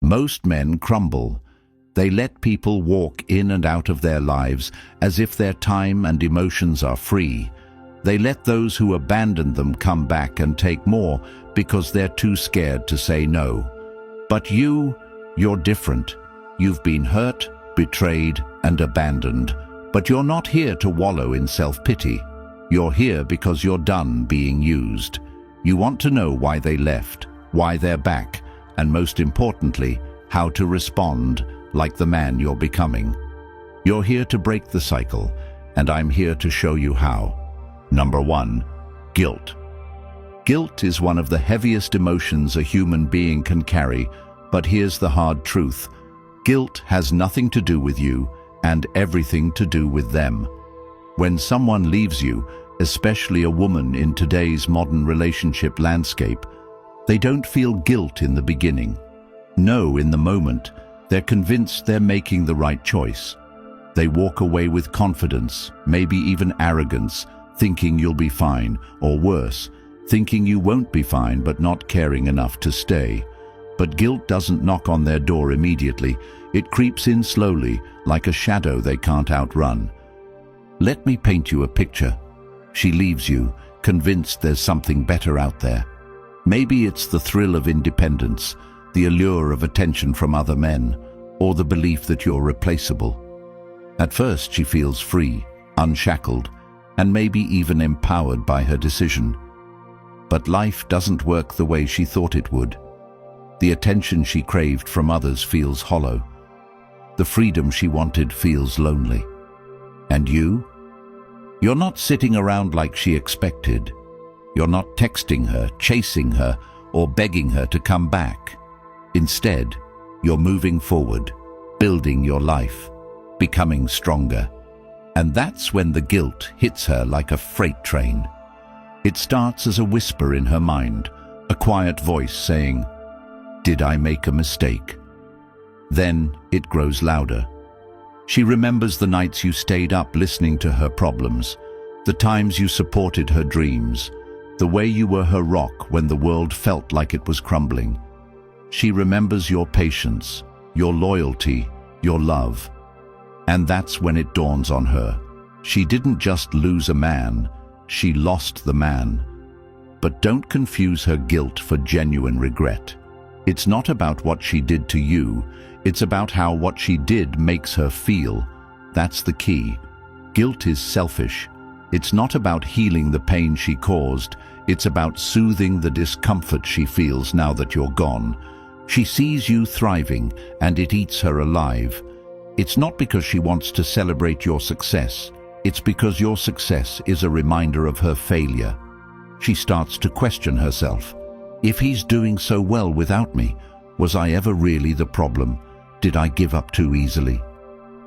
Most men crumble. They let people walk in and out of their lives as if their time and emotions are free. They let those who abandoned them come back and take more because they're too scared to say no. But you're different. You've been hurt, betrayed, and abandoned. But you're not here to wallow in self-pity. You're here because you're done being used. You want to know why they left, why they're back, and most importantly, how to respond like the man you're becoming. You're here to break the cycle, and I'm here to show you how. Number 1. Guilt. Guilt is one of the heaviest emotions a human being can carry, but here's the hard truth. Guilt has nothing to do with you and everything to do with them. When someone leaves you, especially a woman in today's modern relationship landscape, they don't feel guilt in the beginning. No, in the moment, they're convinced they're making the right choice. They walk away with confidence, maybe even arrogance, thinking you'll be fine, or worse, thinking you won't be fine but not caring enough to stay. But guilt doesn't knock on their door immediately. It creeps in slowly, like a shadow they can't outrun. Let me paint you a picture. She leaves you, convinced there's something better out there. Maybe it's the thrill of independence, the allure of attention from other men, or the belief that you're replaceable. At first she feels free, unshackled, and maybe even empowered by her decision. But life doesn't work the way she thought it would. The attention she craved from others feels hollow. The freedom she wanted feels lonely. And you? You're not sitting around like she expected. You're not texting her, chasing her, or begging her to come back. Instead, you're moving forward, building your life, becoming stronger. And that's when the guilt hits her like a freight train. It starts as a whisper in her mind, a quiet voice saying, "Did I make a mistake?" Then it grows louder. She remembers the nights you stayed up listening to her problems, the times you supported her dreams, the way you were her rock when the world felt like it was crumbling. She remembers your patience, your loyalty, your love. And that's when it dawns on her. She didn't just lose a man, she lost the man. But don't confuse her guilt for genuine regret. It's not about what she did to you, it's about how what she did makes her feel. That's the key. Guilt is selfish. It's not about healing the pain she caused, it's about soothing the discomfort she feels now that you're gone. She sees you thriving, and it eats her alive. It's not because she wants to celebrate your success. It's because your success is a reminder of her failure. She starts to question herself. If he's doing so well without me, was I ever really the problem? Did I give up too easily?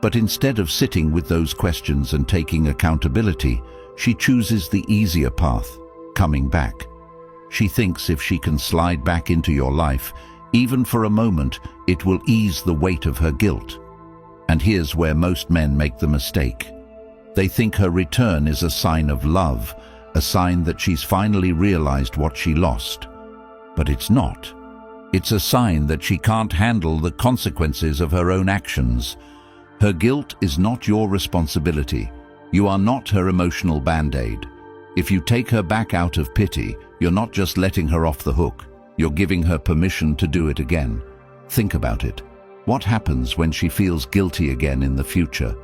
But instead of sitting with those questions and taking accountability, she chooses the easier path, coming back. She thinks if she can slide back into your life, even for a moment, it will ease the weight of her guilt. And here's where most men make the mistake. They think her return is a sign of love, a sign that she's finally realized what she lost. But it's not. It's a sign that she can't handle the consequences of her own actions. Her guilt is not your responsibility. You are not her emotional band-aid. If you take her back out of pity, you're not just letting her off the hook. You're giving her permission to do it again. Think about it. What happens when she feels guilty again in the future?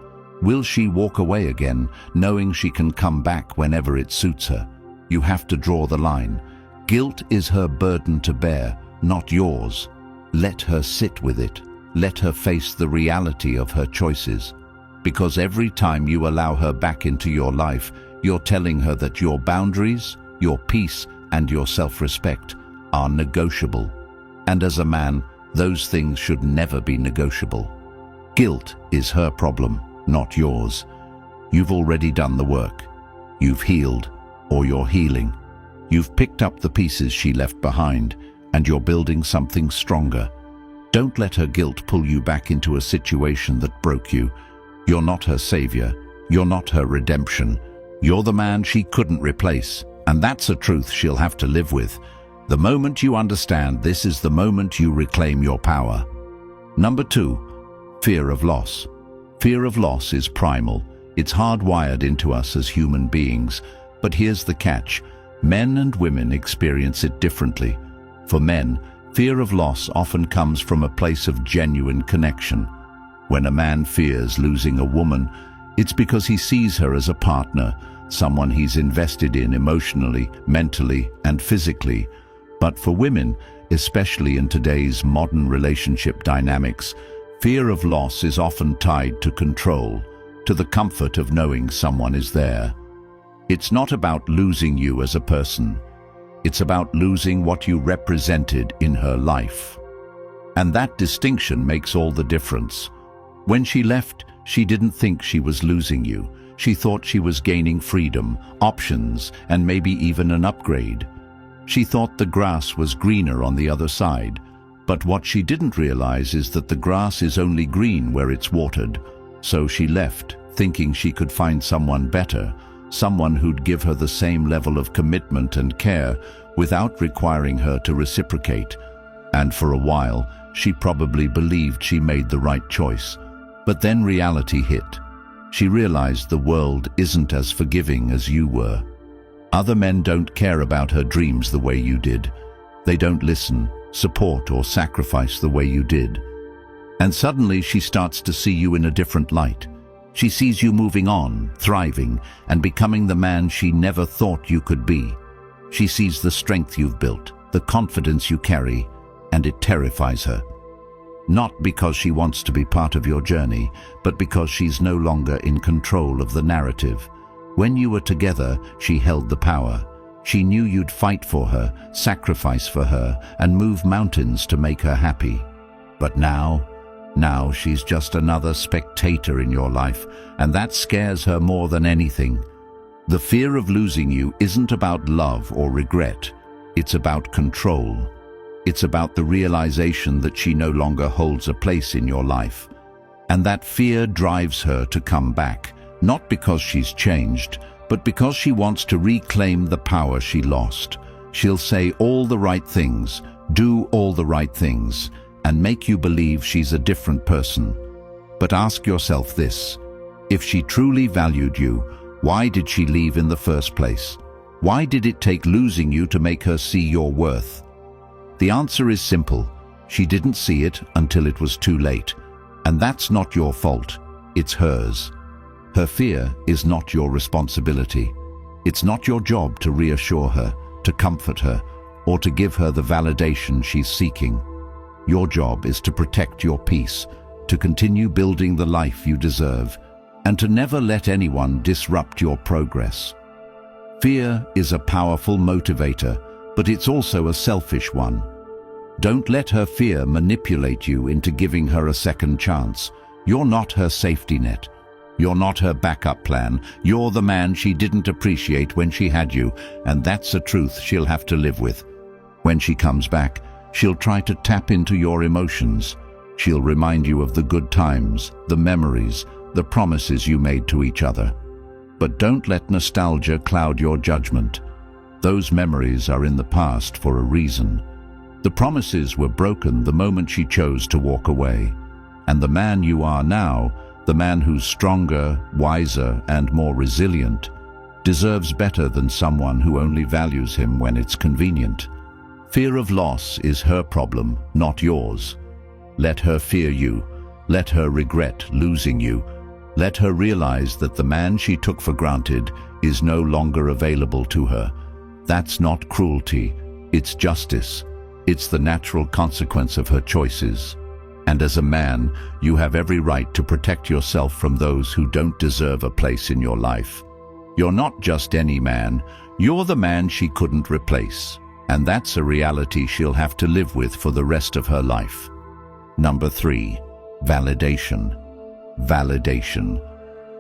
Will she walk away again, knowing she can come back whenever it suits her? You have to draw the line. Guilt is her burden to bear, not yours. Let her sit with it. Let her face the reality of her choices. Because every time you allow her back into your life, you're telling her that your boundaries, your peace, and your self-respect are negotiable. And as a man, those things should never be negotiable. Guilt is her problem, not yours. You've already done the work. You've healed, or you're healing. You've picked up the pieces she left behind, and you're building something stronger. Don't let her guilt pull you back into a situation that broke you. You're not her savior. You're not her redemption. You're the man she couldn't replace, and that's a truth she'll have to live with. The moment you understand this is the moment you reclaim your power. Number 2, fear of loss. Fear of loss is primal. It's hardwired into us as human beings. But here's the catch. Men and women experience it differently. For men, fear of loss often comes from a place of genuine connection. When a man fears losing a woman, it's because he sees her as a partner, someone he's invested in emotionally, mentally, and physically. But for women, especially in today's modern relationship dynamics, fear of loss is often tied to control, to the comfort of knowing someone is there. It's not about losing you as a person. It's about losing what you represented in her life. And that distinction makes all the difference. When she left, she didn't think she was losing you. She thought she was gaining freedom, options, and maybe even an upgrade. She thought the grass was greener on the other side. But what she didn't realize is that the grass is only green where it's watered. So she left, thinking she could find someone better, someone who'd give her the same level of commitment and care without requiring her to reciprocate. And for a while, she probably believed she made the right choice. But then reality hit. She realized the world isn't as forgiving as you were. Other men don't care about her dreams the way you did. They don't listen, support, or sacrifice the way you did. And suddenly she starts to see you in a different light. She sees you moving on, thriving, and becoming the man she never thought you could be. She sees the strength you've built, the confidence you carry, and it terrifies her. Not because she wants to be part of your journey, but because she's no longer in control of the narrative. When you were together, she held the power. She knew you'd fight for her, sacrifice for her, and move mountains to make her happy. But now she's just another spectator in your life, and that scares her more than anything. The fear of losing you isn't about love or regret. It's about control. It's about the realization that she no longer holds a place in your life. And that fear drives her to come back, not because she's changed, but because she wants to reclaim the power she lost. She'll say all the right things, do all the right things, and make you believe she's a different person. But ask yourself this: if she truly valued you, why did she leave in the first place? Why did it take losing you to make her see your worth? The answer is simple. She didn't see it until it was too late. And that's not your fault. It's hers. Her fear is not your responsibility. It's not your job to reassure her, to comfort her, or to give her the validation she's seeking. Your job is to protect your peace, to continue building the life you deserve, and to never let anyone disrupt your progress. Fear is a powerful motivator, but it's also a selfish one. Don't let her fear manipulate you into giving her a second chance. You're not her safety net. You're not her backup plan. You're the man she didn't appreciate when she had you, and that's a truth she'll have to live with. When she comes back, she'll try to tap into your emotions. She'll remind you of the good times, the memories, the promises you made to each other. But don't let nostalgia cloud your judgment. Those memories are in the past for a reason. The promises were broken the moment she chose to walk away. And the man you are now, the man who's stronger, wiser, and more resilient, deserves better than someone who only values him when it's convenient. Fear of loss is her problem, not yours. Let her fear you. Let her regret losing you. Let her realize that the man she took for granted is no longer available to her. That's not cruelty, it's justice. It's the natural consequence of her choices. And as a man, you have every right to protect yourself from those who don't deserve a place in your life. You're not just any man, you're the man she couldn't replace. And that's a reality she'll have to live with for the rest of her life. Number 3, validation. Validation.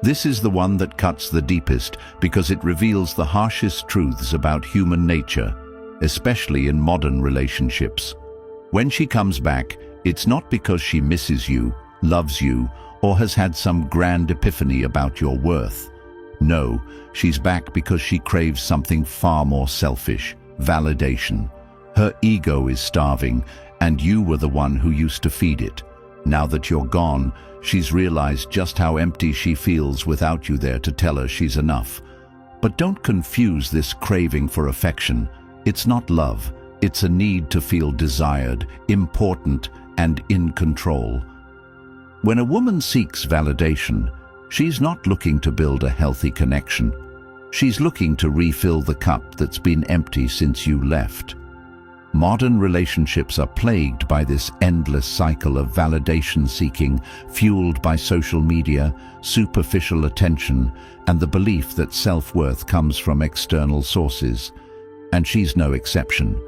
This is the one that cuts the deepest because it reveals the harshest truths about human nature, especially in modern relationships. When she comes back, it's not because she misses you, loves you, or has had some grand epiphany about your worth. No, she's back because she craves something far more selfish: validation. Her ego is starving, and you were the one who used to feed it. Now that you're gone, she's realized just how empty she feels without you there to tell her she's enough. But don't confuse this craving for affection. It's not love. It's a need to feel desired, important, and in control. When a woman seeks validation, she's not looking to build a healthy connection. She's looking to refill the cup that's been empty since you left. Modern relationships are plagued by this endless cycle of validation seeking, fueled by social media, superficial attention, and the belief that self-worth comes from external sources. And she's no exception.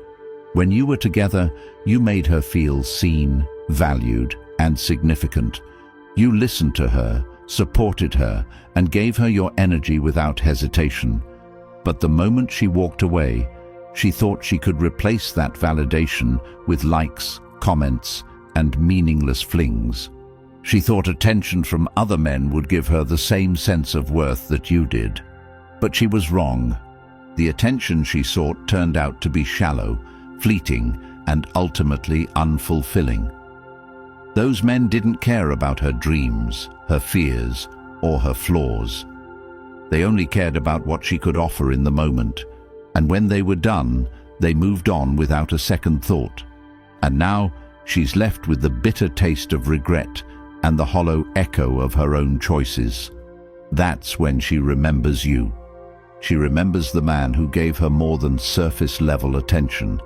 When you were together, you made her feel seen, valued, and significant. You listened to her, supported her, and gave her your energy without hesitation. But the moment she walked away, she thought she could replace that validation with likes, comments, and meaningless flings. She thought attention from other men would give her the same sense of worth that you did. But she was wrong. The attention she sought turned out to be shallow, fleeting, and ultimately unfulfilling. Those men didn't care about her dreams, her fears, or her flaws. They only cared about what she could offer in the moment. And when they were done, they moved on without a second thought. And now she's left with the bitter taste of regret and the hollow echo of her own choices. That's when she remembers you. She remembers the man who gave her more than surface-level attention,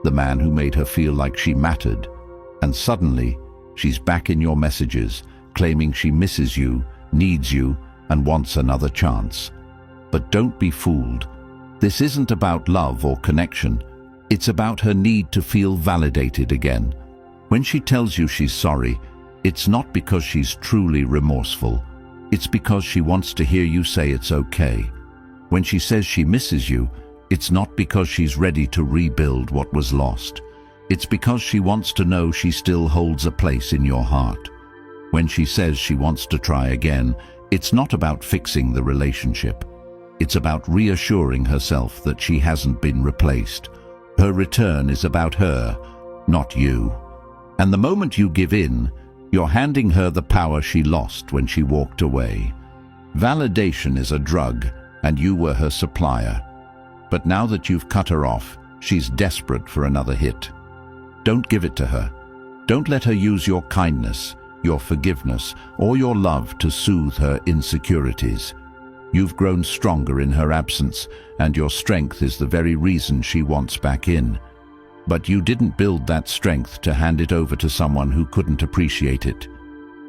the man who made her feel like she mattered. And suddenly, she's back in your messages, claiming she misses you, needs you, and wants another chance. But don't be fooled. This isn't about love or connection. It's about her need to feel validated again. When she tells you she's sorry, it's not because she's truly remorseful. It's because she wants to hear you say it's okay. When she says she misses you, it's not because she's ready to rebuild what was lost. It's because she wants to know she still holds a place in your heart. When she says she wants to try again, it's not about fixing the relationship. It's about reassuring herself that she hasn't been replaced. Her return is about her, not you. And the moment you give in, you're handing her the power she lost when she walked away. Validation is a drug, and you were her supplier. But now that you've cut her off, she's desperate for another hit. Don't give it to her. Don't let her use your kindness, your forgiveness, or your love to soothe her insecurities. You've grown stronger in her absence, and your strength is the very reason she wants back in. But you didn't build that strength to hand it over to someone who couldn't appreciate it.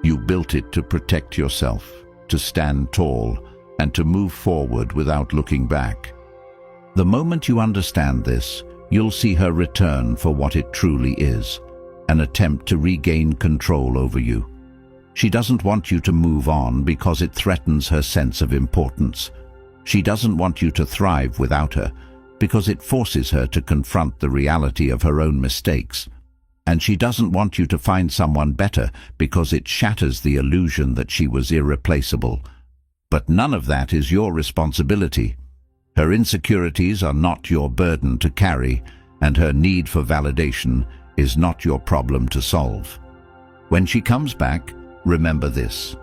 You built it to protect yourself, to stand tall, and to move forward without looking back. The moment you understand this, you'll see her return for what it truly is, an attempt to regain control over you. She doesn't want you to move on because it threatens her sense of importance. She doesn't want you to thrive without her because it forces her to confront the reality of her own mistakes. And she doesn't want you to find someone better because it shatters the illusion that she was irreplaceable. But none of that is your responsibility. Her insecurities are not your burden to carry, and her need for validation is not your problem to solve. When she comes back, remember this: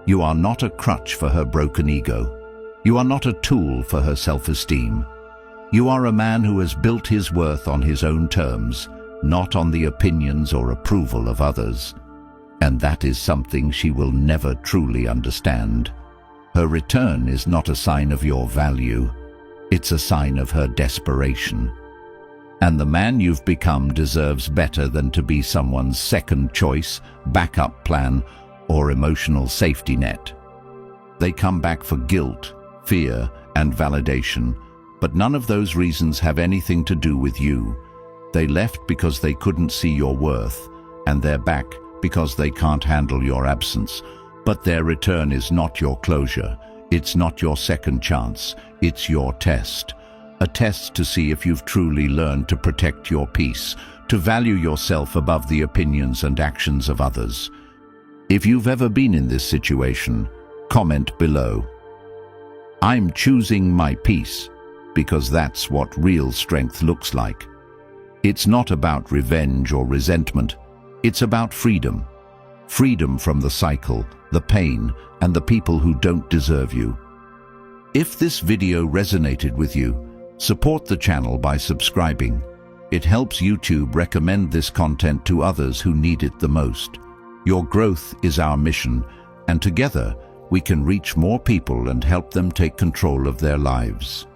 you are not a crutch for her broken ego. You are not a tool for her self-esteem. You are a man who has built his worth on his own terms, not on the opinions or approval of others. And that is something she will never truly understand. Her return is not a sign of your value. It's a sign of her desperation. And the man you've become deserves better than to be someone's second choice, backup plan, or emotional safety net. They come back for guilt, fear, and validation, but none of those reasons have anything to do with you. They left because they couldn't see your worth, and they're back because they can't handle your absence. But their return is not your closure. It's not your second chance. It's your test. A test to see if you've truly learned to protect your peace, to value yourself above the opinions and actions of others. If you've ever been in this situation, comment below. I'm choosing my peace, because that's what real strength looks like. It's not about revenge or resentment. It's about freedom. freedom from the cycle, the pain, and the people who don't deserve you. If this video resonated with you, support the channel by subscribing. It helps YouTube recommend this content to others who need it the most. Your growth is our mission, and together we can reach more people and help them take control of their lives.